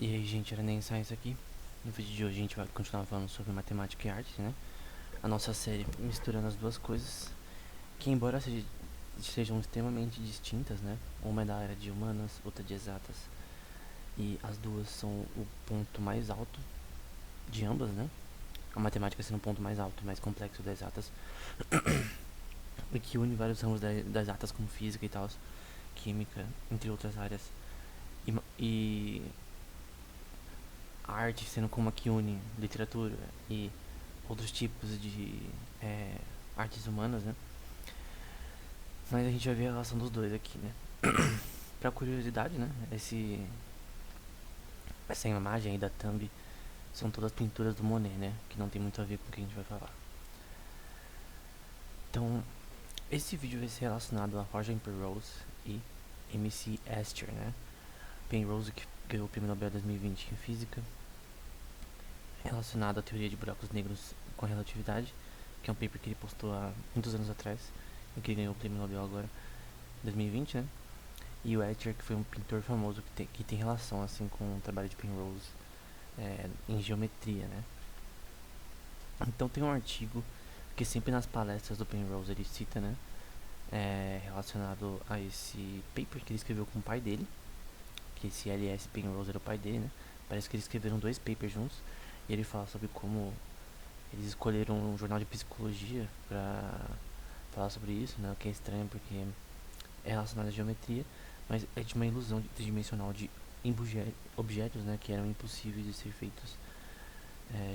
E aí, gente, era nem isso aqui. No vídeo de hoje a gente vai continuar falando sobre matemática e arte, né? A nossa série misturando as duas coisas, que embora sejam extremamente distintas, né? Uma é da área de humanas, outra de exatas. E as duas são o ponto mais alto de ambas, né? A matemática sendo o ponto mais alto, mais complexo das exatas. E que une vários ramos das exatas como física e tal, química, entre outras áreas. E a arte sendo como a que une literatura e outros tipos de artes humanas, né? Mas a gente vai ver a relação dos dois aqui, né? Pra curiosidade, né? Essa imagem aí da thumb são todas pinturas do Monet, né? Que não tem muito a ver com o que a gente vai falar. Então, esse vídeo vai ser relacionado a Roger Penrose e MC Escher, né? Penrose, que ganhou o Prêmio Nobel 2020 em Física, relacionado à teoria de buracos negros com a relatividade, que é um paper que ele postou há muitos anos atrás, e que ele ganhou o Prêmio Nobel agora, 2020, né? E o Escher, que foi um pintor famoso que tem relação assim com o trabalho de Penrose em geometria, né? Então tem um artigo que sempre nas palestras do Penrose ele cita, né? Relacionado a esse paper que ele escreveu com o pai dele, que esse L.S. Penrose era o pai dele, né? Parece que eles escreveram 2 papers juntos, e ele fala sobre como eles escolheram um jornal de psicologia pra falar sobre isso, né? O que é estranho porque é relacionado à geometria, mas é de uma ilusão tridimensional de objetos, né, que eram impossíveis de ser feitos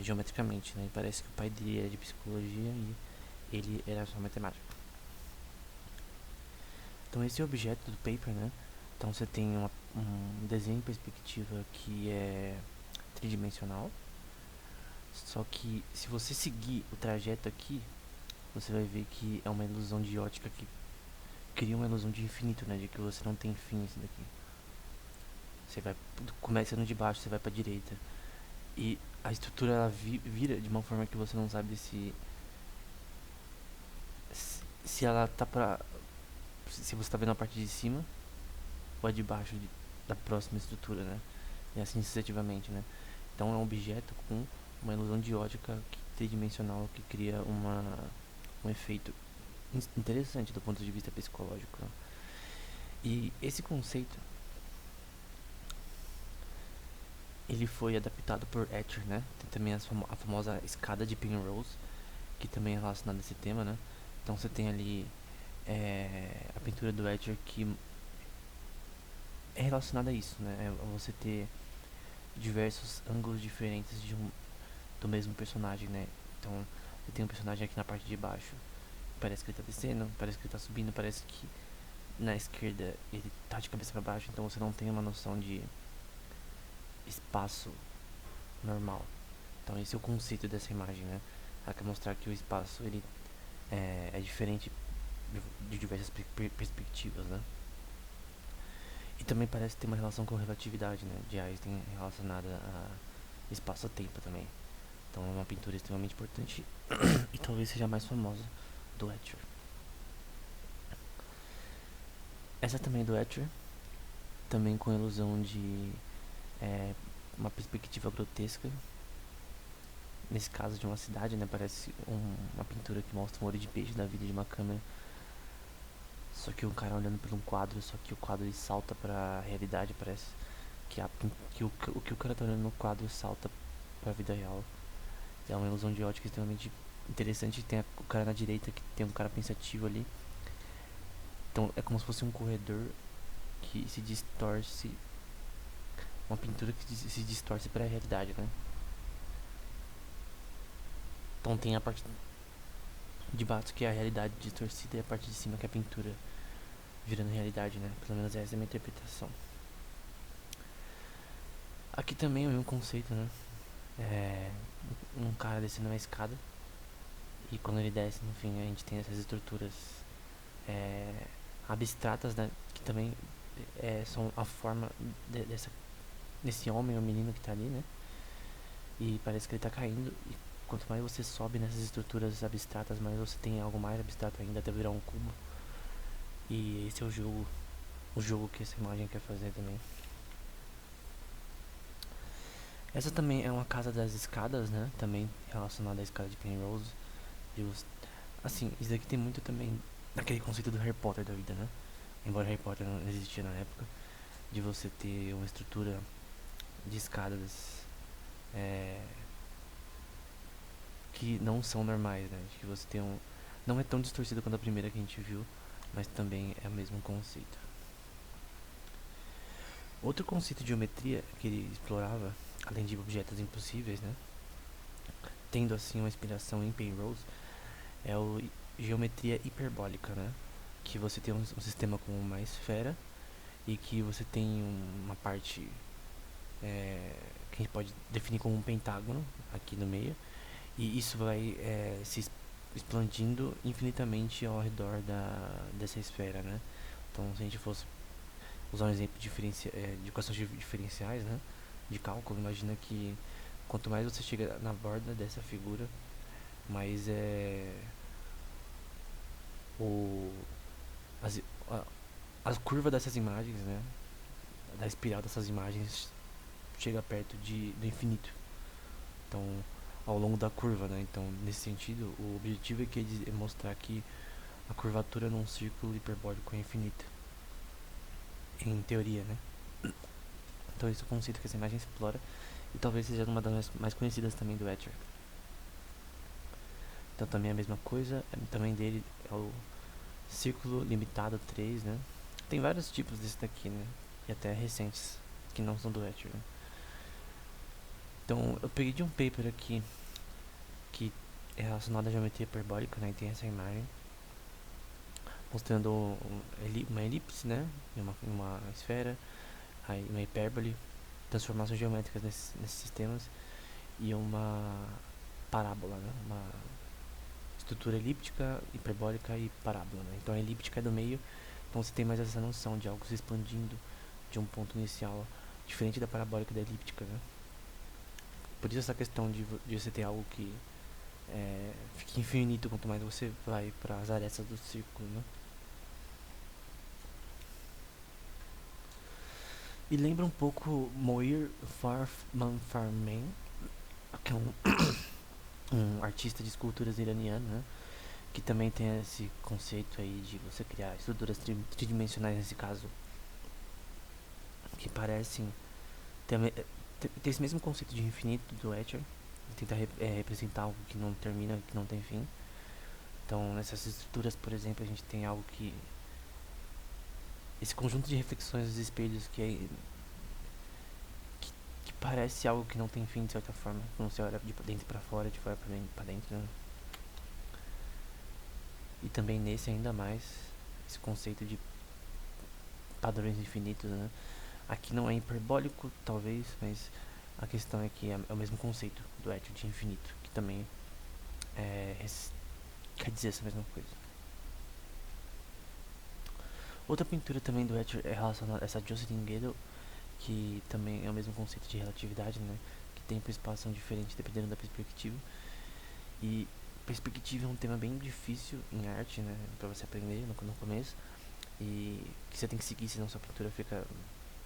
geometricamente, né? E parece que o pai dele era de psicologia e ele era só matemático. Então esse é o objeto do paper, né? Então você tem um desenho em perspectiva que é tridimensional, só que se você seguir o trajeto aqui, você vai ver que é uma ilusão de ótica que cria uma ilusão de infinito, né? De que você não tem fim isso daqui. Você vai começando de baixo, você vai pra direita. E a estrutura ela vira de uma forma que você não sabe se ela tá pra. Se você tá vendo a parte de cima ou a de baixo da próxima estrutura, né? E assim sucessivamente, né? Então é um objeto com uma ilusão de ótica tridimensional que cria um efeito interessante do ponto de vista psicológico, né? E esse conceito ele foi adaptado por Escher, né? Tem também a famosa escada de Penrose, que também é relacionada a esse tema, né? Então você tem ali a pintura do Escher que é relacionada a isso, né? É você ter diversos ângulos diferentes do mesmo personagem, né? Então você tem um personagem aqui na parte de baixo, parece que ele tá descendo, parece que ele tá subindo, parece que na esquerda ele tá de cabeça para baixo, então você não tem uma noção de espaço normal. Então esse é o conceito dessa imagem, né? Ela quer mostrar que o espaço ele é diferente de diversas perspectivas, né? E também parece ter uma relação com relatividade, né? De Einstein relacionada a espaço-tempo também. Então é uma pintura extremamente importante e talvez seja a mais famosa do Escher. Essa também é do Escher, também com a ilusão de uma perspectiva grotesca. Nesse caso de uma cidade, né? Parece uma pintura que mostra um olho de peixe da vida de uma câmera. Só que um cara olhando por um quadro, só que o quadro ele salta pra realidade, parece que o que o cara tá olhando no quadro salta pra vida real. É uma ilusão de ótica extremamente interessante. Tem o cara na direita, que tem um cara pensativo ali. Então é como se fosse um corredor que se distorce. Uma pintura que se distorce pra realidade, né? Então tem a parte de baixo que é a realidade distorcida e a parte de cima que é a pintura virando realidade, né? Pelo menos essa é a minha interpretação. Aqui também é o mesmo conceito, né? Um cara descendo uma escada e quando ele desce, no fim, a gente tem essas estruturas abstratas, né? Que também são a forma desse homem ou menino que tá ali, né? E parece que ele tá caindo e quanto mais você sobe nessas estruturas abstratas, mais você tem algo mais abstrato ainda até virar um cubo. E esse é o jogo que essa imagem quer fazer também. Essa também é uma casa das escadas, né? Também relacionada à escada de Penrose. Assim, isso daqui tem muito também naquele conceito do Harry Potter da vida, né? Embora Harry Potter não existia na época, de você ter uma estrutura de escadas é, que não são normais, né? De que você tem um. Não é tão distorcido quanto a primeira que a gente viu, mas também é o mesmo conceito. Outro conceito de geometria que ele explorava, além de objetos impossíveis, né? Tendo assim uma inspiração em Penrose, é o geometria hiperbólica, né? Que você tem um sistema com uma esfera e que você tem uma parte que a gente pode definir como um pentágono aqui no meio, e isso vai se expandindo infinitamente ao redor dessa esfera, né? Então, se a gente fosse usar um exemplo de equações diferenciais, né? De cálculo, imagina que quanto mais você chega na borda dessa figura, mais o, as, a curva dessas imagens, né? Da espiral dessas imagens chega perto do infinito. Então, ao longo da curva, né? Então, nesse sentido, o objetivo é mostrar que a curvatura num círculo hiperbólico é infinita, em teoria, né? Então, esse é o conceito que essa imagem explora e talvez seja uma das mais conhecidas também do Etcher. Então, também é a mesma coisa, também dele é o círculo limitado 3, né? Tem vários tipos desse daqui, né? E até recentes, que não são do Etcher, né? Então, eu peguei de um paper aqui que é relacionado à geometria hiperbólica, né? E tem essa imagem mostrando uma elipse, né? Uma esfera, aí uma hipérbole, transformações geométricas nesses sistemas e uma parábola, né? Uma estrutura elíptica, hiperbólica e parábola, né? Então a elíptica é do meio, então você tem mais essa noção de algo se expandindo de um ponto inicial, diferente da parabólica e da elíptica, né? Por isso essa questão de você ter algo que fica infinito quanto mais você vai para as arestas do círculo, né? E lembra um pouco Moir Farman, que é um artista de esculturas iraniano, né? Que também tem esse conceito aí de você criar estruturas tridimensionais, nesse caso, que parecem ter esse mesmo conceito de infinito do Etcher, de tentar representar algo que não termina, que não tem fim. Então, nessas estruturas, por exemplo, a gente tem algo que esse conjunto de reflexões dos espelhos que parece algo que não tem fim, de certa forma, quando você olha de dentro para fora, de fora para dentro, né? E também nesse ainda mais esse conceito de padrões infinitos, né? Aqui não é hiperbólico, talvez, mas a questão é que é o mesmo conceito do Etcher de infinito, que também quer dizer essa mesma coisa. Outra pintura também do Etcher é relacionada a essa Jocelyn Guedel, que também é o mesmo conceito de relatividade, né? Que tempo e espaço são diferentes dependendo da perspectiva. E perspectiva é um tema bem difícil em arte, né? Pra você aprender no começo. E que você tem que seguir, senão sua pintura fica.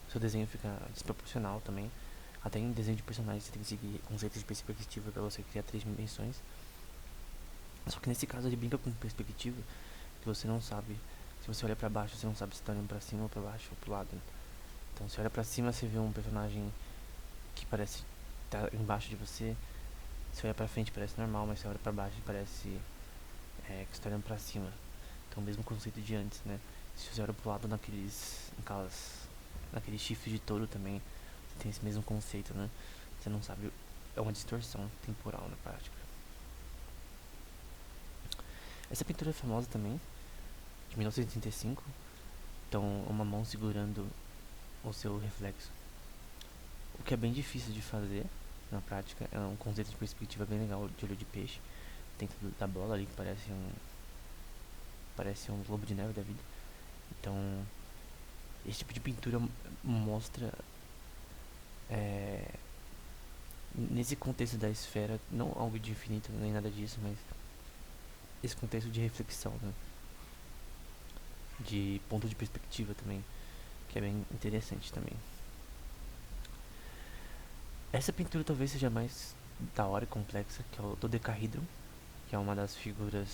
Seu desenho fica desproporcional também. Até em desenho de personagens você tem que seguir conceitos de perspectiva para você criar 3 dimensões. Só que nesse caso ele brinca com perspectiva, que você não sabe. Se você olha pra baixo, você não sabe se tá olhando pra cima ou pra baixo ou pro lado. Então se olha pra cima, você vê um personagem que parece estar embaixo de você. Se olha pra frente parece normal, mas se olha pra baixo parece que você tá olhando pra cima. Então o mesmo conceito de antes, né? Se você olha pro lado naqueles chifres de touro também, você tem esse mesmo conceito, né? Você não sabe, é uma distorção temporal na prática. Essa pintura é famosa também, de 1935. Então, uma mão segurando o seu reflexo. O que é bem difícil de fazer na prática, é um conceito de perspectiva bem legal de olho de peixe dentro da bola ali, que parece um globo de neve da vida. Então, esse tipo de pintura mostra nesse contexto da esfera, não algo de infinito nem nada disso, mas esse contexto de reflexão, né? De ponto de perspectiva também, que é bem interessante também. Essa pintura talvez seja mais da hora e complexa, que é o dodecahedron, que é uma das figuras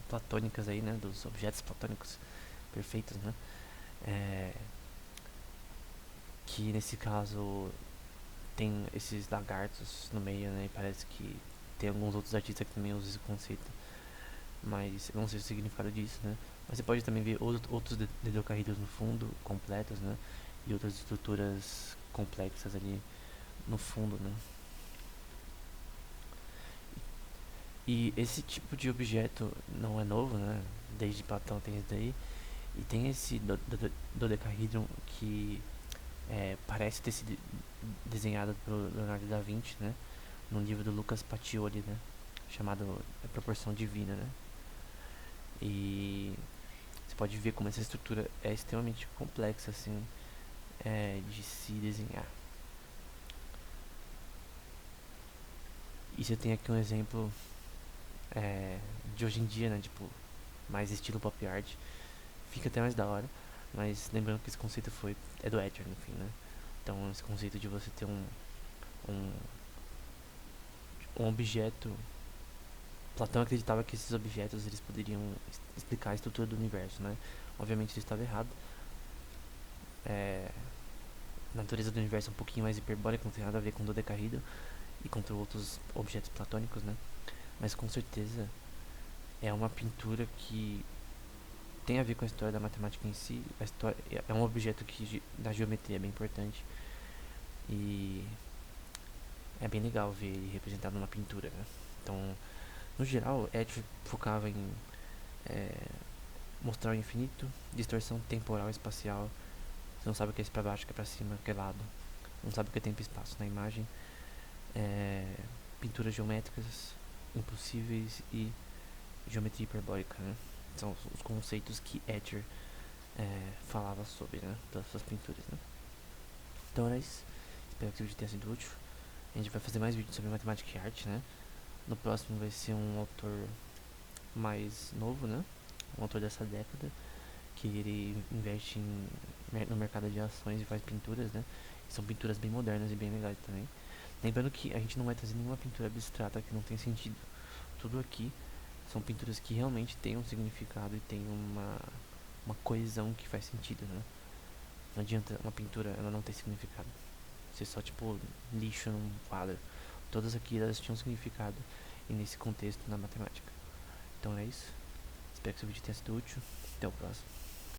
platônicas aí, né? Dos objetos platônicos perfeitos, né? É, que nesse caso tem esses lagartos no meio, né? E parece que tem alguns outros artistas que também usam esse conceito, mas eu não sei o significado disso, né? Mas você pode também ver outros dodecahedros no fundo, completos, né? E outras estruturas complexas ali no fundo, né? E esse tipo de objeto não é novo, né? Desde Platão tem isso daí. E tem esse dodecahedron que parece ter sido desenhado por Leonardo da Vinci, né? Num livro do Lucas Pacioli, né? Chamado A Proporção Divina, né? E você pode ver como essa estrutura é extremamente complexa, assim, de se desenhar. E você tem aqui um exemplo de hoje em dia, né? Tipo, mais estilo pop art. Fica até mais da hora. Mas lembrando que esse conceito é do Etcher, enfim, né? Então esse conceito de você ter um, um objeto. Platão acreditava que esses objetos eles poderiam explicar a estrutura do universo, né? Obviamente ele estava errado. A natureza do universo é um pouquinho mais hiperbólica, não tem nada a ver com o dodecahedro e contra outros objetos platônicos, né? Mas com certeza é uma pintura que tem a ver com a história da matemática em si. A história é um objeto que na geometria é bem importante e é bem legal ver ele representado numa pintura, né? Então, no geral, Edge focava em mostrar o infinito, distorção temporal e espacial. Você não sabe o que é pra baixo, o que é pra cima, o que é lado. Não sabe o que é tempo e espaço na imagem. Pinturas geométricas impossíveis e geometria hiperbólica, né? São os conceitos que Etcher falava sobre, né? Das suas pinturas, né? Então era isso. Espero que o vídeo tenha sido útil. A gente vai fazer mais vídeos sobre matemática e arte, né? No próximo vai ser um autor mais novo, né? Um autor dessa década, que ele investe no mercado de ações e faz pinturas, né? E são pinturas bem modernas e bem legais também. Lembrando que a gente não vai trazer nenhuma pintura abstrata que não tem sentido. Tudo aqui são pinturas que realmente têm um significado e tem uma coesão que faz sentido, né? Não adianta uma pintura ela não ter significado. Ser só tipo lixo num quadro. Todas aqui elas tinham significado e nesse contexto na matemática. Então é isso. Espero que esse vídeo tenha sido útil. Até o próximo.